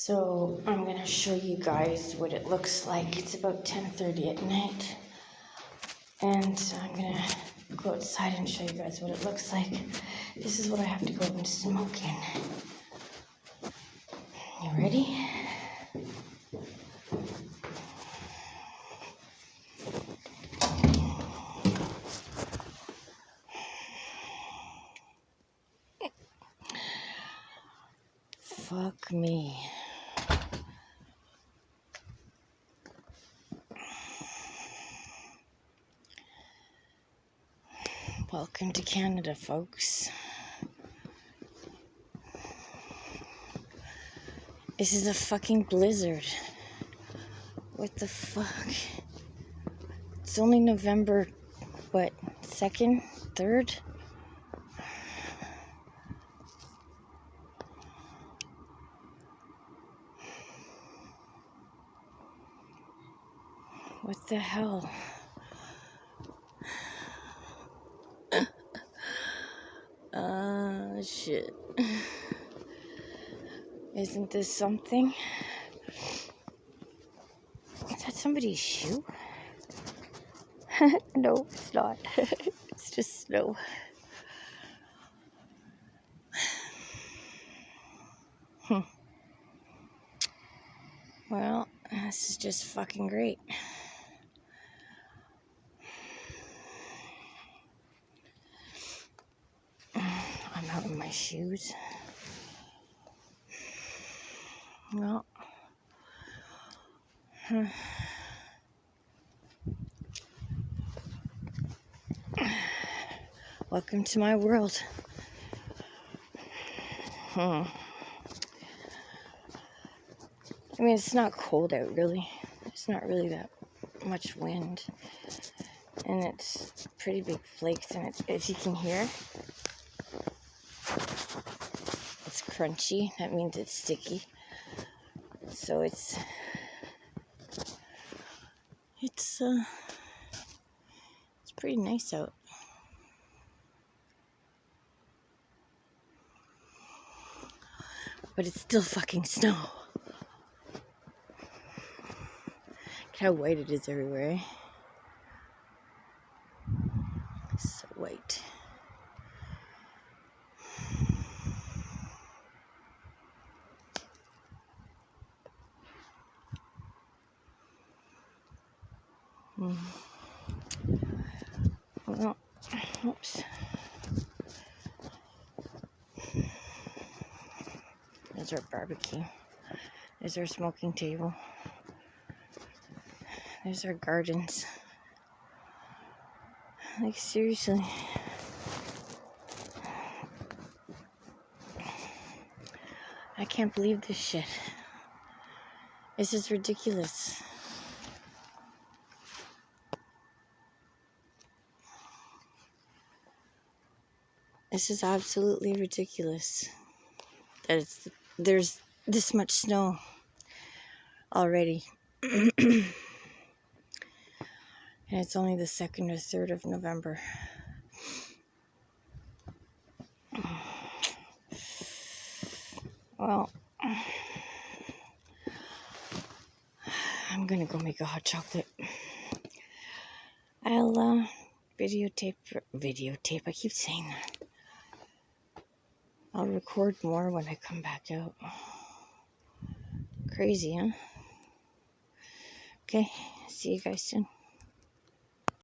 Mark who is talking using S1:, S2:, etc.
S1: So I'm gonna show you guys what it looks like. It's about 10:30 at night, and I'm gonna go outside and show you guys what it looks like. This is what I have to go and smoke in. You ready? Fuck me. Welcome to Canada, folks. This is a fucking blizzard. What the fuck? It's only November, what, 2nd, 3rd? What the hell? Shit. Isn't this something? Is that somebody's shoe? No, it's not. It's just snow. Well, this is just fucking great. I'm out in my shoes. Well, welcome to my world. I mean, it's not cold out, really. It's not really that much wind. And it's pretty big flakes, and it's, if you can hear, it's crunchy. That means it's sticky. So it's pretty nice out. But it's still fucking snow. Look how white it is everywhere, eh? So white. Well, oops. There's our barbecue. There's our smoking table. There's our gardens. Like, seriously. I can't believe this shit. This is ridiculous. This is absolutely ridiculous. That there's this much snow already. And it's only the 2nd or 3rd of November. Well, I'm gonna go make a hot chocolate. I'll videotape, I keep saying that. I'll record more when I come back out. Crazy, huh? Okay, see you guys soon.